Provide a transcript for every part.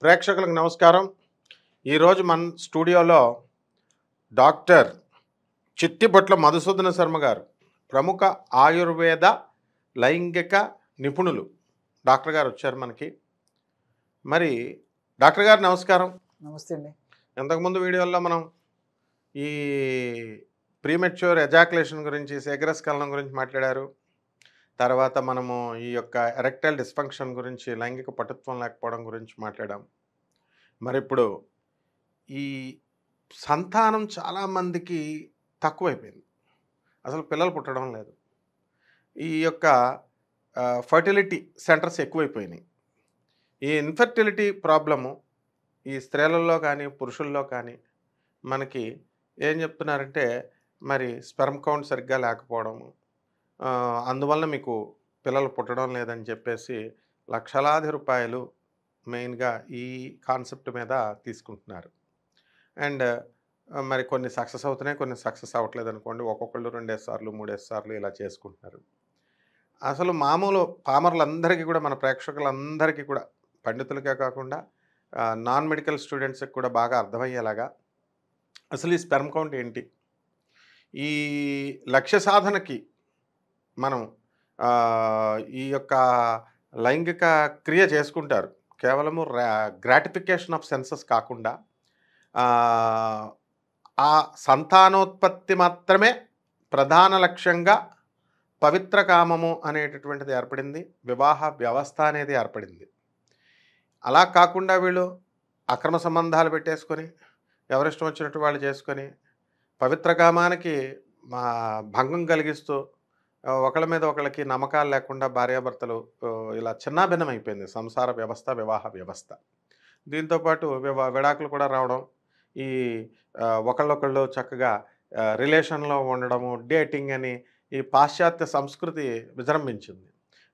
ప్రేక్షకులకు నమస్కారం. ఈరోజు మన స్టూడియోలో డాక్టర్ చిట్టిబొట్ల మధుసూదన శర్మ గారు, ప్రముఖ ఆయుర్వేద లైంగిక నిపుణులు డాక్టర్ గారు వచ్చారు మనకి. మరి డాక్టర్ గారు నమస్కారం. నమస్తే అండి. ఇంతకుముందు వీడియోల్లో మనం ఈ ప్రీమెచ్యూర్ ఎజాకులేషన్ గురించి, శీఘ్రస్ఖలనం గురించి మాట్లాడారు. తర్వాత మనము ఈ యొక్క ఎరెక్టైల్ డిస్ఫంక్షన్ గురించి, లైంగిక పటుత్వం లేకపోవడం గురించి మాట్లాడాం. మరి ఇప్పుడు ఈ సంతానం చాలామందికి తక్కువైపోయింది. అసలు పిల్లలు పుట్టడం లేదు. ఈ యొక్క ఫర్టిలిటీ సెంటర్స్ ఎక్కువైపోయినాయి. ఈ ఇన్ఫర్టిలిటీ ప్రాబ్లము ఈ స్త్రీలలో కానీ పురుషుల్లో కానీ మనకి ఏం చెప్తున్నారంటే, మరి స్పెర్మ్ కౌంట్ సరిగ్గా లేకపోవడము, అందువల్ల మీకు పిల్లలు పుట్టడం లేదని చెప్పేసి లక్షలాది రూపాయలు మెయిన్గా ఈ కాన్సెప్ట్ మీద తీసుకుంటున్నారు. అండ్ మరి కొన్ని సక్సెస్ అవుతున్నాయి, కొన్ని సక్సెస్ అవ్వట్లేదు అనుకోండి. ఒక్కొక్కళ్ళు 2 సార్లు 3 సార్లు ఇలా చేసుకుంటున్నారు. అసలు మామూలు పామర్లందరికీ కూడా, మన ప్రేక్షకులందరికీ కూడా, పండితులకే కాకుండా నాన్ మెడికల్ స్టూడెంట్స్కి కూడా బాగా అర్థమయ్యేలాగా అసలు ఈ స్పెర్మ్ కౌంట్ ఏంటి, ఈ లక్ష్య సాధనకి మనం ఈ యొక్క లైంగిక క్రియ చేసుకుంటారు, కేవలము గ్రాటిఫికేషన్ ఆఫ్ సెన్సెస్ కాకుండా ఆ సంతానోత్పత్తి మాత్రమే ప్రధాన లక్ష్యంగా పవిత్ర కామము అనేటటువంటిది ఏర్పడింది, వివాహ వ్యవస్థ అనేది ఏర్పడింది. అలా కాకుండా వీళ్ళు అక్రమ సంబంధాలు పెట్టేసుకొని ఎవరిష్టం వచ్చినట్టు వాళ్ళు చేసుకొని పవిత్ర కామానికి భంగం కలిగిస్తూ ఒకళ్ళ మీద ఒకళ్ళకి నమ్మకాలు లేకుండా భార్యాభర్తలు ఇలా చిన్నాభిన్నం అయిపోయింది సంసార వ్యవస్థ, వివాహ వ్యవస్థ. దీంతోపాటు విడాకులు కూడా రావడం, ఈ ఒకళ్ళొకళ్ళు చక్కగా రిలేషన్లో ఉండడము, డేటింగ్ అని ఈ పాశ్చాత్య సంస్కృతి విజృంభించింది.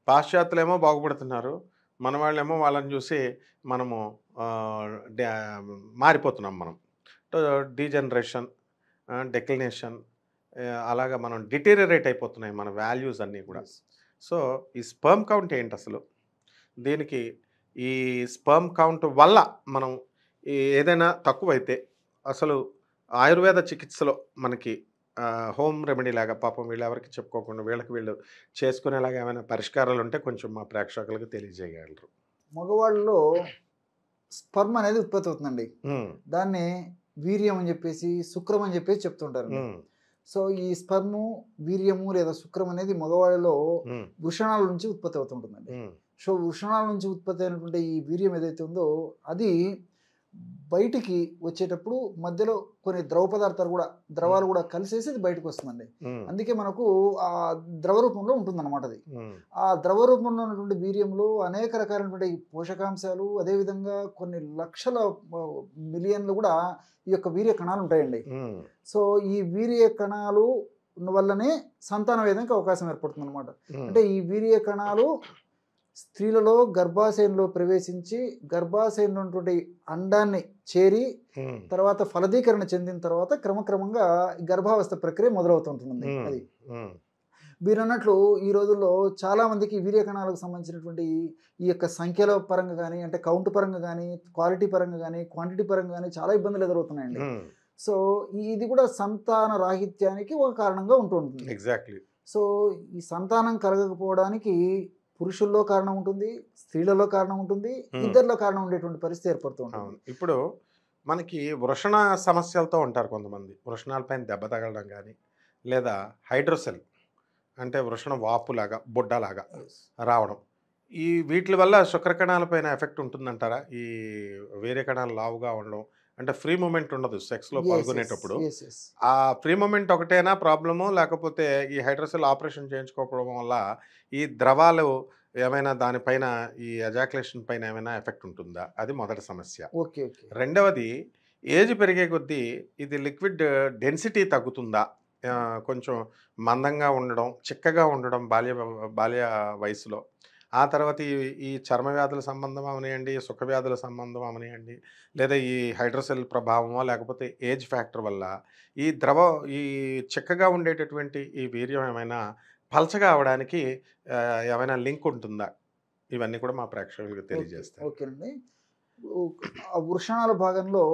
పాశ్చాత్యులేమో బాగుపడుతున్నారు, మన వాళ్ళేమో వాళ్ళని చూసి మనము మారిపోతున్నాం. మనం డీజనరేషన్, డెక్లినేషన్, అలాగా మనం డిటీరియరేట్ అయిపోతున్నాయి మన వాల్యూస్ అన్నీ కూడా. సో ఈ స్పర్మ్ కౌంట్ ఏంటి అసలు, దీనికి ఈ స్పర్మ్ కౌంట్ వల్ల మనం ఏదైనా తక్కువైతే అసలు ఆయుర్వేద చికిత్సలో మనకి హోమ్ రెమెడీ లాగా, పాపం వీళ్ళు ఎవరికి చెప్పుకోకుండా వీళ్ళకి వీళ్ళు చేసుకునేలాగా ఏమైనా పరిష్కారాలు ఉంటే కొంచెం మా ప్రేక్షకులకు తెలియజేయగలరు. మగవాళ్ళలో స్పర్మ్ అనేది ఉత్పత్తి అవుతుందండి. దాన్ని వీర్యం అని చెప్పేసి, శుక్రం అని చెప్పేసి చెప్తుంటారు. సో ఈ స్పర్ము, వీర్యము లేదా శుక్రం అనేది మగవాళ్ళలో వృషణాల నుంచి ఉత్పత్తి అవుతుంటుందండి. సో వృషణాల నుంచి ఉత్పత్తి అయినటువంటి ఈ వీర్యం ఏదైతే ఉందో అది బయటికి వచ్చేటప్పుడు మధ్యలో కొన్ని ద్రవాలు కూడా కలిసేసి అది బయటకు వస్తుందండి. అందుకే మనకు ఆ ద్రవ రూపంలో ఉంటుందన్నమాట. అది ఆ ద్రవ రూపంలో ఉన్నటువంటి వీర్యంలో అనేక రకాలైనటువంటి పోషకాంశాలు, అదేవిధంగా కొన్ని లక్షల మిలియన్లు కూడా ఈ యొక్క వీర్య కణాలు ఉంటాయండి. సో ఈ వీర్య కణాలు వల్లనే సంతానం వేయడానికి అవకాశం ఏర్పడుతుంది అనమాట. అంటే ఈ వీర్య కణాలు స్త్రీలలో గర్భాశయంలో ప్రవేశించి గర్భాశయంలో ఉన్నటువంటి అండాన్ని చేరి తర్వాత ఫలదీకరణ చెందిన తర్వాత క్రమక్రమంగా గర్భావస్థ ప్రక్రియ మొదలవుతుంటుంది. అది మీరు అన్నట్లు ఈ రోజుల్లో చాలా మందికి వీర్య కణాలకు సంబంధించినటువంటి ఈ యొక్క సంఖ్యల పరంగా కానీ, అంటే కౌంట్ పరంగా కానీ, క్వాలిటీ పరంగా కానీ, క్వాంటిటీ పరంగా కానీ చాలా ఇబ్బందులు ఎదురవుతున్నాయండి. సో ఇది కూడా సంతాన రాహిత్యానికి ఒక కారణంగా ఉంటుంది. ఎగ్జాక్ట్లీ. సో ఈ సంతానం కలగకపోవడానికి పురుషుల్లో కారణం ఉంటుంది, స్త్రీలలో కారణం ఉంటుంది, ఇద్దరిలో కారణం ఉండేటువంటి పరిస్థితి ఏర్పడుతూ ఉంటుంది. ఇప్పుడు మనకి వృషణ సమస్యలతో ఉంటారు కొంతమంది. వృషణాలపైన దెబ్బ తగలడం కానీ, లేదా హైడ్రోసెల్ అంటే వృషణ వాపులాగా, బుడ్డలాగా రావడం, ఈ వీటి వల్ల శుక్రకణాలపైన ఎఫెక్ట్ ఉంటుందంటారా? ఈ వేరే కణాలు లావుగా ఉండడం, అంటే ఫ్రీ మూమెంట్ ఉండదు సెక్స్లో పాల్గొనేటప్పుడు. ఆ ఫ్రీ మూమెంట్ ఒకటేనా ప్రాబ్లము, లేకపోతే ఈ హైడ్రోసెల్ ఆపరేషన్ చేయించుకోవడం వల్ల ఈ ద్రవాలు ఏమైనా దానిపైన, ఈ ఎజాకులేషన్ పైన ఏమైనా ఎఫెక్ట్ ఉంటుందా? అది మొదటి సమస్య. రెండవది, ఏజ్ పెరిగే కొద్దీ ఇది లిక్విడ్ డెన్సిటీ తగ్గుతుందా? కొంచెం మందంగా ఉండడం, చిక్కగా ఉండడం బాల్య వయసులో, ఆ తర్వాత ఈ చర్మ వ్యాధుల సంబంధం అవనియండి, సుఖ వ్యాధుల సంబంధం అవనియండి, లేదా ఈ హైడ్రోసెల్ ప్రభావమో లేకపోతే ఏజ్ ఫ్యాక్టర్ వల్ల ఈ చిక్కగా ఉండేటటువంటి ఈ వీర్యం ఏమైనా పలచగా అవడానికి ఏమైనా లింక్ ఉంటుందా? ఇవన్నీ కూడా మా ప్రేక్షకులకు తెలియజేస్తారు. ఓకేనండి. ఆ వృషణాల భాగంలో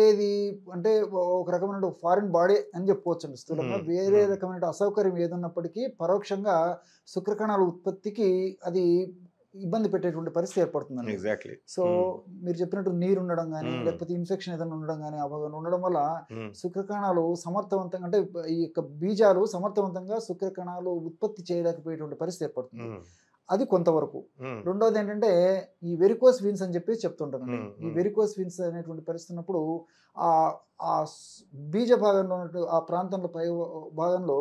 ఏది అంటే ఒక రకమైన ఫారిన్ బాడీ అని చెప్పుకోవచ్చు స్థూలంగా. వేరే రకమైన అసౌకర్యం ఏదున్నప్పటికీ పరోక్షంగా శుక్రకణాల ఉత్పత్తికి అది ఇబ్బంది పెట్టేటువంటి పరిస్థితి ఏర్పడుతుందండి. ఎగ్జాక్ట్లీ. సో మీరు చెప్పినట్టు నీరు ఉండడం కానీ లేకపోతే ఇన్ఫెక్షన్ ఏదైనా ఉండడం కానీ ఆ భాగంలో ఉండడం వల్ల శుక్రకణాలు సమర్థవంతంగా అంటే ఈ యొక్క బీజాలు సమర్థవంతంగా శుక్రకణాలు ఉత్పత్తి చేయలేకపోయేటువంటి పరిస్థితి ఏర్పడుతుంది. అది కొంతవరకు. రెండోది ఏంటంటే ఈ వెరికోస్ వీన్స్ అని చెప్పి చెప్తుంటానండి. ఈ వెరికోస్ వీన్స్ అనేటువంటి పరిస్థితి ఉన్నప్పుడు ఆ బీజ భాగంలో ఆ ప్రాంతంలో పై భాగంలో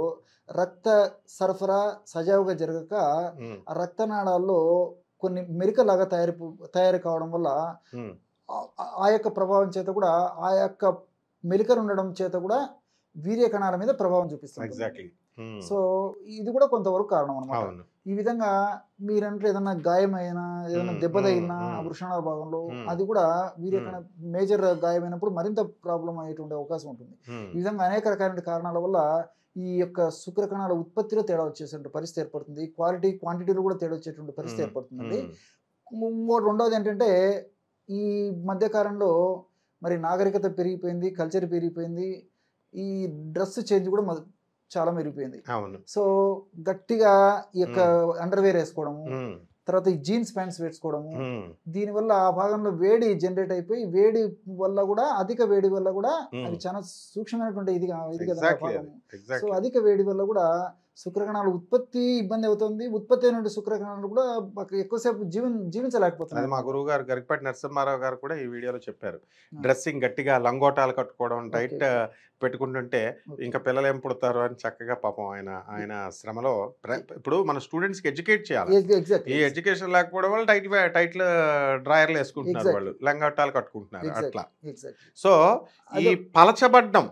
రక్త సరఫరా సజావుగా జరగక ఆ రక్తనాళాల్లో కొన్ని మెరికలాగా తయారు కావడం వల్ల ఆ యొక్క ప్రభావం చేత కూడా ఆ యొక్క మెలికలు ఉండడం చేత కూడా వీర్య కణాల మీద ప్రభావం చూపిస్తుంది. సో ఇది కూడా కొంతవరకు కారణం అనమాట. ఈ విధంగా మీరంటే ఏదన్నా గాయమైనా ఏదైనా దెబ్బతగిన వృషణాల భాగంలో అది కూడా వీర్యకణ మేజర్ గాయమైనప్పుడు మరింత ప్రాబ్లం అయ్యేటువంటి అవకాశం ఉంటుంది. ఈ విధంగా అనేక రకాల కారణాల వల్ల ఈ యొక్క శుక్రకణాల ఉత్పత్తిలో తేడా వచ్చేటువంటి పరిస్థితి ఏర్పడుతుంది. క్వాంటిటీలో కూడా తేడా వచ్చేటువంటి పరిస్థితి ఏర్పడుతుందండి. రెండవది ఏంటంటే ఈ మధ్యకాలంలో మరి నాగరికత పెరిగిపోయింది, కల్చర్ పెరిగిపోయింది, ఈ డ్రెస్ చేంజ్ కూడా చాలా మెరిగిపోయింది. సో గట్టిగా ఈ యొక్క అండర్వేర్ వేసుకోవడము, తర్వాత ఈ జీన్స్ ప్యాంట్స్ వేసుకోవడము, దీనివల్ల ఆ భాగంలో వేడి జనరేట్ అయిపోయి వేడి వల్ల కూడా అధిక వేడి వల్ల కూడా అది చాలా సూక్ష్మమైనటువంటి ఇది కదా భాగము. సో అధిక వేడి వల్ల కూడా శుక్రకణాల ఉత్పత్తి ఇబ్బంది అవుతుంది. ఉత్పత్తి అయినటువంటి శుక్రకణాలు కూడా ఎక్కువసేపు జీవించలేకపోతుంది. మా గురువు గారు గరికపాటి నరసింహారావు గారు కూడా ఈ వీడియోలో చెప్పారు. డ్రెస్సింగ్ గట్టిగా లంగోటాలు కట్టుకోవడం, టైట్ పెట్టుకుంటుంటే ఇంకా పిల్లలు ఏం పుడతారు అని చక్కగా పాపం ఆయన శ్రమలో ఇప్పుడు మన స్టూడెంట్స్కి ఎడ్యుకేట్ చేయాలి. ఈ ఎడ్యుకేషన్ లేకపోవడం వల్ల టైట్ డ్రాయర్లు వేసుకుంటున్నారు, వాళ్ళు లంగోటాలు కట్టుకుంటున్నారు అట్లా. సో ఈ పలచబడ్డం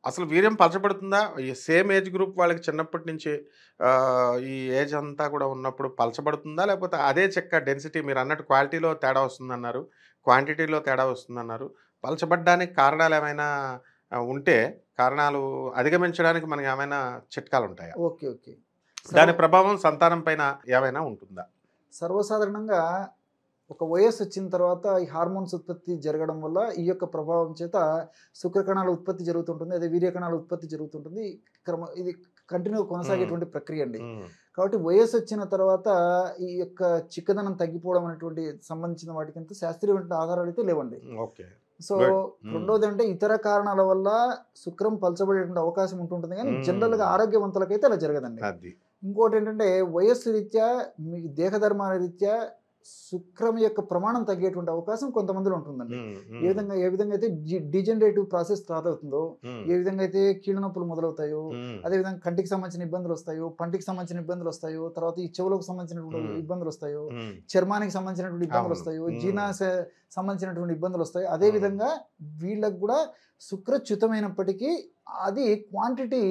అసలు వీర్యం పలచబడుతుందా? ఈ సేమ్ ఏజ్ గ్రూప్ వాళ్ళకి చిన్నప్పటి నుంచి ఈ ఏజ్ అంతా కూడా ఉన్నప్పుడు పలచబడుతుందా, లేకపోతే అదే చెక్క డెన్సిటీ మీరు అన్నట్టు క్వాలిటీలో తేడా వస్తుందన్నారు, క్వాంటిటీలో తేడా వస్తుందన్నారు. పలచబడ్డానికి కారణాలు ఏమైనా ఉంటే కారణాలు అధిగమించడానికి మనకి ఏమైనా చిట్కాలు ఉంటాయా? Okay okay. దాని ప్రభావం సంతానం పైన ఏమైనా ఉంటుందా? సర్వసాధారణంగా ఒక వయస్సు వచ్చిన తర్వాత ఈ హార్మోన్స్ ఉత్పత్తి జరగడం వల్ల ఈ యొక్క ప్రభావం చేత శుక్రకణాల ఉత్పత్తి జరుగుతుంటుంది, అదే వీర్యకణాల ఉత్పత్తి జరుగుతుంటుంది. ఇది కంటిన్యూ కొనసాగేటువంటి ప్రక్రియ అండి. కాబట్టి వయస్సు వచ్చిన తర్వాత ఈ యొక్క చిక్కదనం తగ్గిపోవడం అనేటువంటి సంబంధించిన వాటికి అంతా శాస్త్రీయమైన ఆధారాలు అయితే లేవండి. సో రెండోది అంటే ఇతర కారణాల వల్ల శుక్రం పలచబడేటువంటి అవకాశం ఉంటుంటుంది, కానీ జనరల్గా ఆరోగ్యవంతులకైతే అలా జరగదండి. ఇంకోటి ఏంటంటే వయస్సు రీత్యా మీ దేహధర్మాల రీత్యా శుక్రం యొక్క ప్రమాణం తగ్గేటువంటి అవకాశం కొంతమందిలో ఉంటుందండి. ఏ విధంగా అయితే డిజనరేటివ్ ప్రాసెస్ స్టార్ట్ అవుతుందో, ఏ విధంగా అయితే కీళ్ళ నొప్పులు మొదలవుతాయో, అదేవిధంగా కంటికి సంబంధించిన ఇబ్బందులు వస్తాయో, పంటికి సంబంధించిన ఇబ్బందులు వస్తాయో, తర్వాత ఈ చెవులకు సంబంధించినటువంటి ఇబ్బందులు వస్తాయో, చర్మానికి సంబంధించినటువంటి ఇబ్బందులు వస్తాయో, జీర్ణాశ సంబంధించినటువంటి ఇబ్బందులు వస్తాయో, అదేవిధంగా వీళ్ళకు కూడా శుక్రచ్యుతమైనప్పటికీ అది క్వాంటిటీ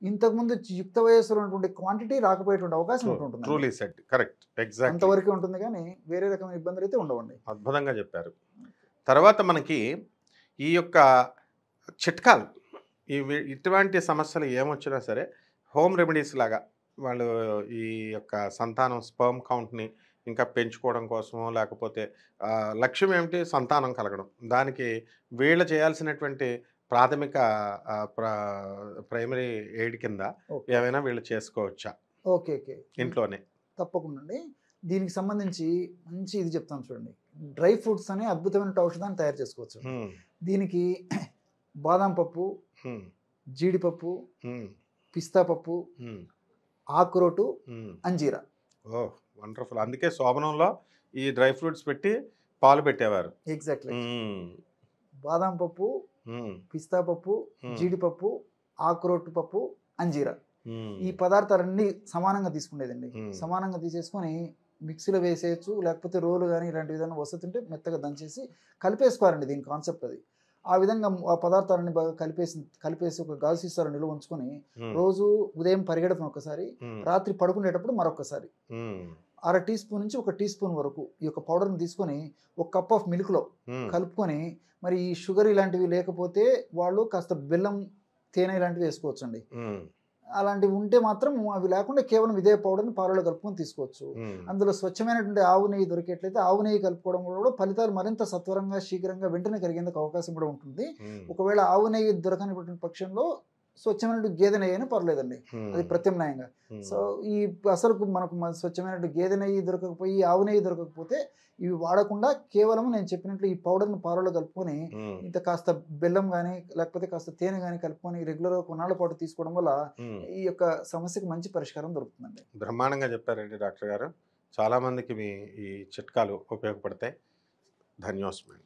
ఇంతకుముందు యుక్త వయస్సులో ఉన్నటువంటి క్వాంటిటీ రాకపోయేటువంటి అవకాశం ఉంటుంది. అంతవరకే ఉంటుంది, కానీ వేరే రకమైన ఇబ్బందులు అయితే ఉండవండి. అద్భుతంగా చెప్పారు. తర్వాత మనకి ఈ యొక్క చిట్కాలు, ఇటువంటి సమస్యలు ఏమొచ్చినా సరే హోమ్ రెమెడీస్ లాగా వాళ్ళు ఈ యొక్క సంతానం స్పర్మ్ కౌంట్ని ఇంకా పెంచుకోవడం కోసమో, లేకపోతే లక్ష్యం ఏమిటి, సంతానం కలగడం, దానికి వీళ్ళు చేయాల్సినటువంటి ప్రాథమిక ప్రైమరీ ఎయిడ్ కింద ఏమైనా వీళ్ళు చేసుకోవచ్చా? ఓకే ఓకే, ఇంట్లోనే. తప్పకుండా అండి. దీనికి సంబంధించి మంచి ఇది చెప్తాను చూడండి. డ్రై ఫ్రూట్స్ అనే అద్భుతమైన ఔషధాన్ని తయారు చేసుకోవచ్చు. దీనికి బాదం పప్పు, జీడిపప్పు, పిస్తా పప్పు, ఆకురోటు, అంజీరా. ఓ వండర్ఫుల్. అందుకే శోభనంలో ఈ డ్రై ఫ్రూట్స్ పెట్టి పాలు పెట్టేవారు. ఎగ్జాక్ట్లీ. బాదం పప్పు, పిస్తా పప్పు, జీడిపప్పు, ఆకురోటు పప్పు, అంజీరా, ఈ పదార్థాలన్నీ సమానంగా తీసుకునేదండి. సమానంగా తీసేసుకొని మిక్సీలో వేసేయచ్చు, లేకపోతే రోలు కానీ ఇలాంటి విధంగా వస్తుంటే మెత్తగా దంచేసి కలిపేసుకోవాలండి. దీని కాన్సెప్ట్ అది. ఆ విధంగా ఆ పదార్థాలన్నీ బాగా కలిపేసి ఒక గాజు సీసాలో నిల్వ ఉంచుకొని రోజు ఉదయం పరిగెడపం ఒకసారి, రాత్రి పడుకునేటప్పుడు మరొకసారి 1/2 టీ స్పూన్ నుంచి 1 టీ స్పూన్ వరకు ఈ యొక్క పౌడర్ని తీసుకొని 1 కప్ ఆఫ్ మిల్క్లో కలుపుకొని, మరి ఈ షుగర్ ఇలాంటివి లేకపోతే వాళ్ళు కాస్త బెల్లం, తేనె ఇలాంటివి వేసుకోవచ్చండి. అలాంటివి ఉంటే మాత్రం అవి లేకుండా కేవలం ఇదే పౌడర్ని పాలలో కలుపుకొని తీసుకోవచ్చు. అందులో స్వచ్ఛమైనటువంటి ఆవు నెయ్యి దొరికేట్లయితే ఆవు నెయ్యి కలుపుకోవడం వల్ల కూడా ఫలితాలు మరింత సత్వరంగా, శీఘ్రంగా వెంటనే కలిగేందుకు అవకాశం కూడా ఉంటుంది. ఒకవేళ ఆవు నెయ్యి దొరకని పక్షంలో స్వచ్ఛమైనటువంటి గేదె నెయ్యి అయినా పర్లేదండి, అది ప్రత్యామ్నాయంగా. సో ఈ అసలు మనకు స్వచ్ఛమైనటువంటి గేదె నెయ్యి దొరకకపోయి ఆవు నెయ్యి దొరకకపోతే ఇవి వాడకుండా కేవలం నేను చెప్పినట్లు ఈ పౌడర్ని పాలలో కలుపుకొని ఇంత కాస్త బెల్లం కానీ లేకపోతే కాస్త తేనె కానీ కలుపుకొని రెగ్యులర్గా కొన్నాళ్ళ పాటు తీసుకోవడం వల్ల ఈ యొక్క సమస్యకు మంచి పరిష్కారం దొరుకుతుందండి. బ్రహ్మాండంగా చెప్పారండి డాక్టర్ గారు. చాలామందికి మీ ఈ చిట్కాలు ఉపయోగపడతాయి. ధన్యోస్మి.